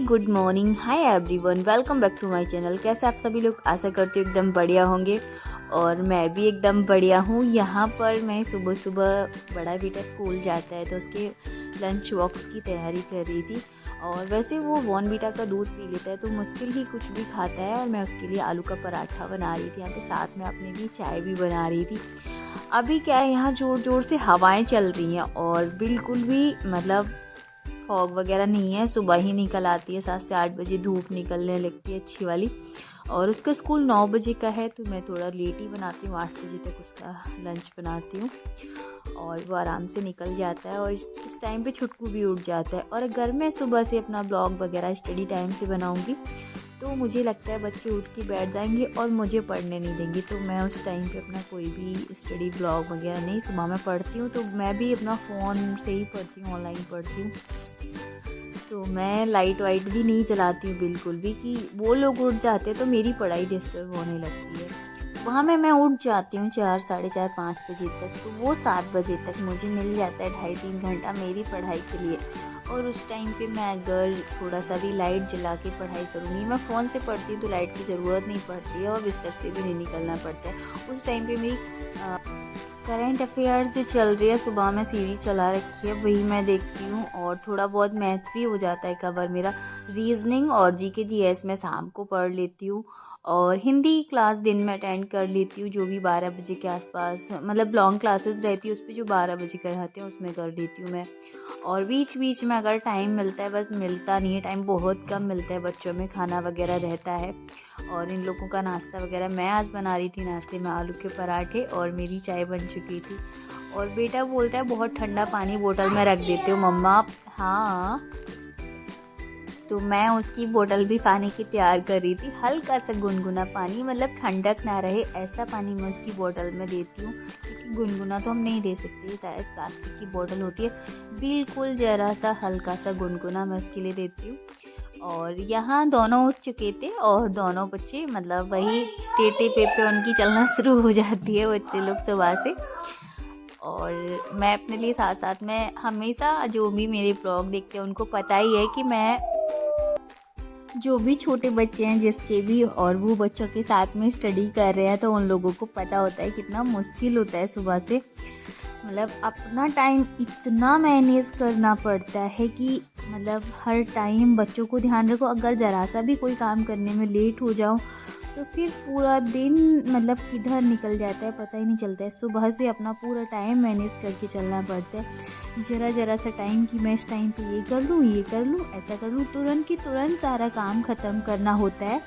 Good morning, hi everyone, welcome back to my channel. कैसे आप सभी लोग, आशा करती हूँ एकदम बढ़िया होंगे और मैं भी एकदम बढ़िया हूँ। यहाँ पर मैं सुबह सुबह, बड़ा बेटा स्कूल जाता है तो उसके लंच बॉक्स की तैयारी कर रही थी। और वैसे वो बॉर्नवीटा का दूध पी लेता है तो मुश्किल ही कुछ भी खाता है, और मैं उसके लिए आलू का पराठा बना रही थी। यहाँ पे साथ में अपने लिए चाय भी बना रही थी। अभी क्या है, यहाँ ज़ोर ज़ोर से हवाएं चल रही हैं और बिल्कुल भी फॉग वगैरह नहीं है। सुबह ही निकल आती है, 7 से 8 बजे धूप निकलने लगती है अच्छी वाली। और उसका स्कूल 9 बजे का है तो मैं थोड़ा लेट ही बनाती हूँ, 8 बजे तक उसका लंच बनाती हूँ और वो आराम से निकल जाता है। और इस टाइम पे छुटकू भी उठ जाता है। और अगर मैं सुबह से अपना ब्लॉग वगैरह स्टडी टाइम से बनाऊँगी तो मुझे लगता है बच्चे उठ के बैठ जाएंगे और मुझे पढ़ने नहीं देंगे। तो मैं उस टाइम पे अपना कोई भी स्टडी ब्लॉग वगैरह नहीं, सुबह मैं पढ़ती हूँ तो मैं भी अपना फ़ोन से ही पढ़ती हूँ, ऑनलाइन पढ़ती हूँ। तो मैं लाइट वाइट भी नहीं जलाती हूँ बिल्कुल भी, कि वो लोग उठ जाते हैं तो मेरी पढ़ाई डिस्टर्ब होने लगती है। वहाँ मैं उठ जाती हूँ 4, साढ़े 4, 5 बजे तक, तो वो 7 बजे तक मुझे मिल जाता है 2.5-3 घंटा मेरी पढ़ाई के लिए। और उस टाइम पे मैं अगर थोड़ा सा भी लाइट जला के पढ़ाई करूँगी, मैं फ़ोन से पढ़ती हूँ तो लाइट की ज़रूरत नहीं पड़ती है और बिस्तर से भी नहीं निकलना पड़ता है। उस टाइम पे मेरी करंट अफेयर्स जो चल रही है, सुबह में सीरीज चला रखी है, वही मैं देखती हूँ। और थोड़ा बहुत मैथ भी हो जाता है कवर मेरा। रीजनिंग और जीके जीएस मैं शाम को पढ़ लेती हूँ। और हिंदी क्लास दिन में अटेंड कर लेती हूँ, जो भी 12 बजे के आसपास, मतलब लॉन्ग क्लासेस रहती है उस पर जो 12 बजे कराते हैं उसमें कर लेती हूँ मैं। और बीच बीच में अगर टाइम मिलता है, बस मिलता नहीं है, टाइम बहुत कम मिलता है, बच्चों में खाना वगैरह रहता है और इन लोगों का नाश्ता वगैरह मैं आज बना रही थी। नाश्ते में आलू के पराठे और मेरी चाय बन चुकी थी। और बेटा बोलता है बहुत ठंडा पानी बोतल में रख देते हो मम्मा। हाँ, तो मैं उसकी बोतल भी पानी की तैयार कर रही थी। हल्का सा गुनगुना पानी, मतलब ठंडक ना रहे ऐसा पानी मैं उसकी बोतल में देती हूँ, क्योंकि गुनगुना तो हम नहीं दे सकते, शायद प्लास्टिक की बोतल होती है। बिल्कुल ज़रा सा हल्का सा गुनगुना मैं उसके लिए देती हूँ। और यहाँ दोनों उठ चुके थे और दोनों बच्चे, मतलब वही टेटे पेपे उनकी चलना शुरू हो जाती है बच्चे लोग सुबह से। और मैं अपने लिए साथ साथ में हमेशा, जो भी मेरे ब्लॉग देखते हैं उनको पता ही है कि मैं, जो भी छोटे बच्चे हैं जिसके भी, और वो बच्चों के साथ में स्टडी कर रहे हैं, तो उन लोगों को पता होता है कितना मुश्किल होता है सुबह से। मतलब अपना टाइम इतना मैनेज करना पड़ता है कि मतलब हर टाइम बच्चों को ध्यान रखो। अगर ज़रा सा भी कोई काम करने में लेट हो जाओ तो फिर पूरा दिन मतलब किधर निकल जाता है पता ही नहीं चलता है। सुबह से अपना पूरा टाइम मैनेज करके चलना पड़ता है। ज़रा ज़रा सा टाइम कि मैं इस टाइम पे ये कर लूँ, ऐसा कर लूँ, तुरंत की तुरंत सारा काम ख़त्म करना होता है।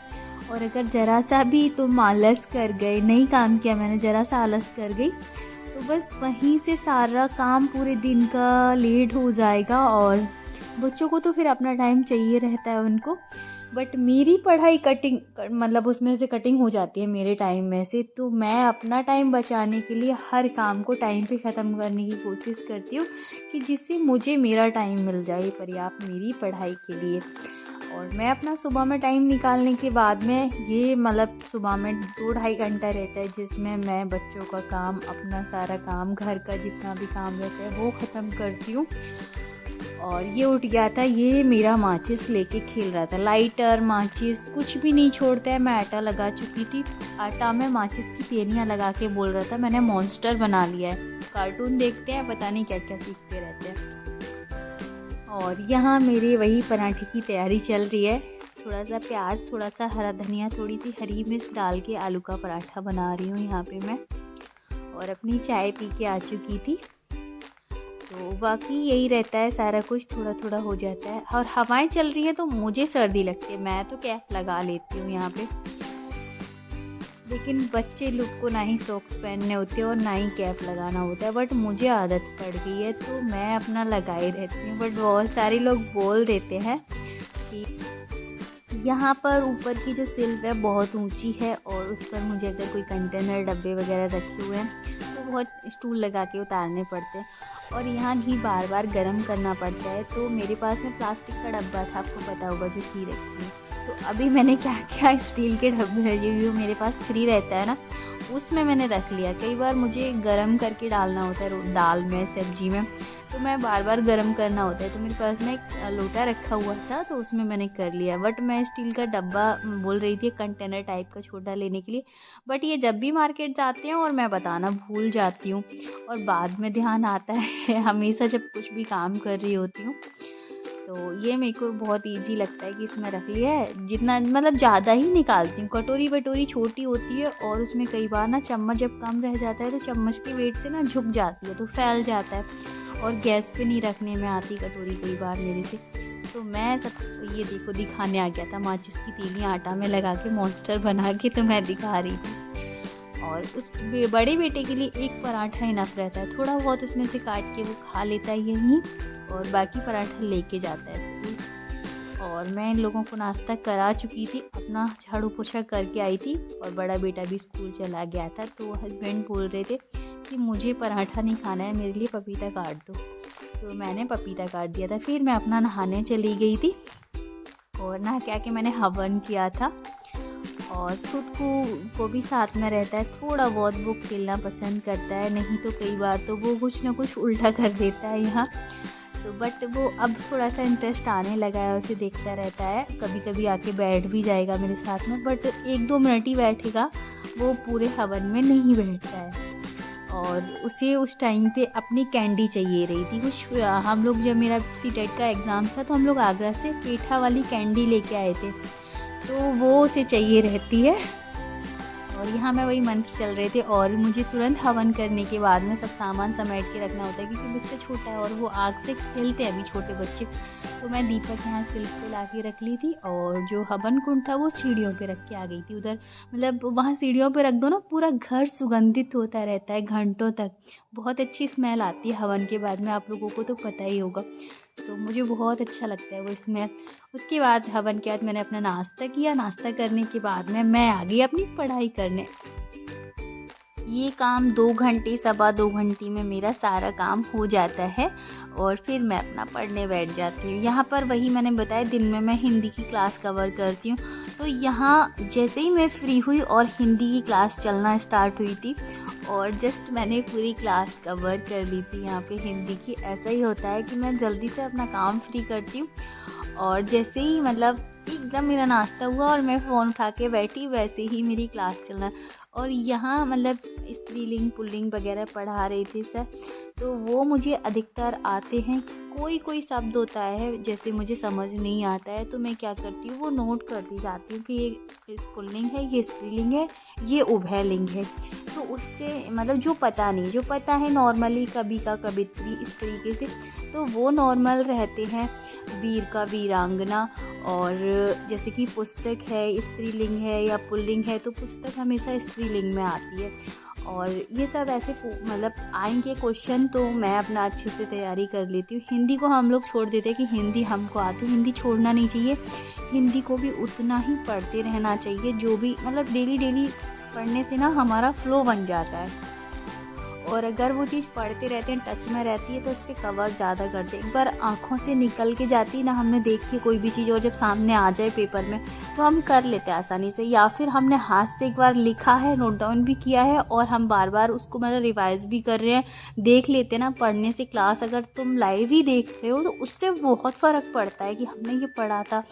और अगर ज़रा सा भी तुम आलस कर गए, नहीं काम किया मैंने, ज़रा सा आलस कर गई, तो बस वहीं से सारा काम पूरे दिन का लेट हो जाएगा। और बच्चों को तो फिर अपना टाइम चाहिए रहता है उनको, बट मेरी पढ़ाई कटिंग, मतलब उसमें से कटिंग हो जाती है मेरे टाइम में से। तो मैं अपना टाइम बचाने के लिए हर काम को टाइम पे ख़त्म करने की कोशिश करती हूँ, कि जिससे मुझे मेरा टाइम मिल जाए पर्याप्त मेरी पढ़ाई के लिए। और मैं अपना सुबह में टाइम निकालने के बाद में, ये मतलब सुबह में 2-2.5 घंटा रहता है जिसमें मैं बच्चों का काम, अपना सारा काम, घर का जितना भी काम रहता है वो ख़त्म करती हूँ। और ये उठ गया था, ये मेरा माचिस लेके खेल रहा था, लाइटर माचिस कुछ भी नहीं छोड़ता है। मैं आटा लगा चुकी थी, आटा में माचिस की तेलियाँ लगा के बोल रहा था मैंने मॉन्स्टर बना लिया है। कार्टून देखते हैं, पता नहीं क्या क्या सीखते रहते हैं। और यहाँ मेरे वही पराठे की तैयारी चल रही है। थोड़ा सा प्याज, थोड़ा सा हरा धनिया, थोड़ी सी हरी मिर्च डाल के आलू का पराठा बना रही हूँ यहाँ पे मैं। और अपनी चाय पी के आ चुकी थी। तो बाकी यही रहता है, सारा कुछ थोड़ा थोड़ा हो जाता है। और हवाएं चल रही है तो मुझे सर्दी लगती है, मैं तो कैप लगा लेती हूँ यहाँ पे। लेकिन बच्चे लोग को ना ही सॉक्स पहनने होते हैं और ना ही कैप लगाना होता है, बट मुझे आदत पड़ गई है तो मैं अपना लगाए रहती हूँ। बट बहुत सारे लोग बोल देते हैं कि यहाँ पर ऊपर की जो सिल्फ है बहुत ऊंची है और उस पर मुझे अगर कोई कंटेनर, डब्बे वगैरह रखे हुए हैं तो बहुत स्टूल लगा के उतारने पड़ते हैं। और यहाँ घी बार बार गर्म करना पड़ता है। तो मेरे पास में प्लास्टिक का डब्बा था, आपको पता होगा, जो घी रखती है। तो अभी मैंने क्या किया, स्टील के डब्बे जो मेरे पास फ्री रहता है ना, उसमें मैंने रख लिया। कई बार मुझे गरम करके डालना होता है दाल में, सब्जी में, तो मैं बार बार गर्म करना होता है। तो मेरे पास में एक लोटा रखा हुआ था, तो उसमें मैंने कर लिया। बट मैं स्टील का डब्बा बोल रही थी, कंटेनर टाइप का छोटा लेने के लिए। बट ये जब भी मार्केट जाते हैं और मैं बताना भूल जाती हूँ, और बाद में ध्यान आता है हमेशा जब कुछ भी काम कर रही होती हूँ। तो ये मेरे को बहुत इजी लगता है कि इसमें रख लिया है। जितना मतलब ज़्यादा ही निकालती हूँ। कटोरी वटोरी छोटी होती है, और उसमें कई बार ना चम्मच जब कम रह जाता है तो चम्मच के वेट से ना झुक जाती है, तो फैल जाता है, और गैस पे नहीं रखने में आती कटोरी कई बार मेरे से। तो मैं सब ये देखो दिखाने आ गया था, माचिस की तीलियाँ आटा में लगा के मॉन्स्टर बना के तो मैं दिखा रही थी। और उस बड़े बेटे के लिए एक पराठा इनफ रहता है, थोड़ा बहुत उसमें से काट के वो खा लेता है यहीं, और बाकी पराठा लेके जाता है स्कूल। और मैं इन लोगों को नाश्ता करा चुकी थी, अपना झाड़ू पोछा करके आई थी, और बड़ा बेटा भी स्कूल चला गया था। तो हस्बैंड बोल रहे थे कि मुझे पराठा नहीं खाना है, मेरे लिए पपीता काट दो। तो मैंने पपीता काट दिया था। फिर मैं अपना नहाने चली गई थी, और नहा के आके मैंने हवन किया था। और खुद को भी साथ में रहता है, थोड़ा बहुत वो खेलना पसंद करता है, नहीं तो कई बार तो वो कुछ ना कुछ उल्टा कर देता है यहाँ। तो बट वो अब थोड़ा सा इंटरेस्ट आने लगा है, उसे देखता रहता है, कभी कभी आके बैठ भी जाएगा मेरे साथ में, बट 1-2 मिनट ही बैठेगा, वो पूरे हवन में नहीं बैठता है। और उसे उस टाइम पे अपनी कैंडी चाहिए रही थी कुछ। हम लोग जब मेरा सीटेट का एग्ज़ाम था तो हम लोग आगरा से पेठा वाली कैंडी लेके आए थे, तो वो उसे चाहिए रहती है। और यहाँ मैं वही मंत्र चल रहे थे, और मुझे तुरंत हवन करने के बाद में सब सामान समेट के रखना होता है, क्योंकि बच्चा छोटा है और वो आग से खेलते हैं अभी छोटे बच्चे। तो मैं दीपक यहाँ सिल्क पे ला के रख ली थी, और जो हवन कुंड था वो सीढ़ियों पे रख के आ गई थी उधर। मतलब वहाँ सीढ़ियों पे रख दो ना, पूरा घर सुगंधित होता रहता है घंटों तक, बहुत अच्छी स्मेल आती है हवन के बाद में, आप लोगों को तो पता ही होगा। तो मुझे बहुत अच्छा लगता है वो स्मेल। उसके बाद हवन के बाद मैंने अपना नाश्ता किया। नाश्ता करने के बाद में मैं आ गई अपनी पढ़ाई करने। ये काम 2 घंटे 2.25 घंटे में मेरा सारा काम हो जाता है, और फिर मैं अपना पढ़ने बैठ जाती हूँ। यहाँ पर वही मैंने बताया, दिन में मैं हिंदी की क्लास कवर करती हूँ। तो यहाँ जैसे ही मैं फ्री हुई और हिंदी की क्लास चलना स्टार्ट हुई थी, और जस्ट मैंने पूरी क्लास कवर कर ली थी यहाँ पे हिंदी की। ऐसा ही होता है कि मैं जल्दी से अपना काम फ्री करती हूँ, और जैसे ही मतलब एकदम मेरा नाश्ता हुआ और मैं फ़ोन उठा के बैठी, वैसे ही मेरी क्लास चलना। और यहाँ मतलब स्त्रीलिंग पुल्लिंग वगैरह पढ़ा रहे थे सर, तो वो मुझे अधिकतर आते हैं। कोई कोई शब्द होता है जैसे मुझे समझ नहीं आता है, तो मैं क्या करती हूँ, वो नोट करती जाती हूँ कि ये पुल्लिंग है, ये स्त्रीलिंग है, ये उभयलिंग है। तो उससे मतलब जो पता है नॉर्मली कवि का कवित्री इस तरीके से, तो वो नॉर्मल रहते हैं। वीर का वीरांगना, और जैसे कि पुस्तक है स्त्रीलिंग है या पुल्लिंग है, तो पुस्तक हमेशा स्त्रीलिंग में आती है। और ये सब ऐसे मतलब आएंगे क्वेश्चन, तो मैं अपना अच्छे से तैयारी कर लेती हूँ। हिंदी को हम लोग छोड़ देते हैं कि हिंदी हमको आती है, हिंदी छोड़ना नहीं चाहिए। हिंदी को भी उतना ही पढ़ते रहना चाहिए, जो भी मतलब डेली पढ़ने से ना हमारा फ्लो बन जाता है। और अगर वो चीज़ पढ़ते रहते हैं, टच में रहती है, तो उस पर कवर ज़्यादा करते हैं। एक बार आँखों से निकल के जाती ना, हमने देखी कोई भी चीज़, और जब सामने आ जाए पेपर में तो हम कर लेते हैं आसानी से। या फिर हमने हाथ से एक बार लिखा है, नोट डाउन भी किया है, और हम बार बार उसको मतलब रिवाइज भी कर रहे हैं, देख लेते हैं ना। पढ़ने से क्लास अगर तुम लाइव ही देख रहे हो तो उससे बहुत फ़र्क पड़ता है कि हमने ये पढ़ा था,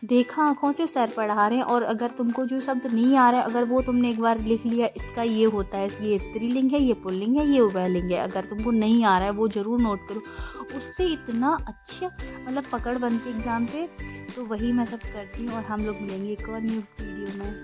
देखा आँखों से, सर पढ़ा रहे हैं। और अगर तुमको जो शब्द नहीं आ रहा है, अगर वो तुमने एक बार लिख लिया, इसका ये होता है, ये स्त्रीलिंग है, ये पुल्लिंग है, ये उभयलिंग है, अगर तुमको नहीं आ रहा है वो ज़रूर नोट करो। उससे इतना अच्छा मतलब पकड़ बनती एग्ज़ाम पे। तो वही मैं सब करती हूँ, और हम लोग मिलेंगे एक और न्यू वीडियो में।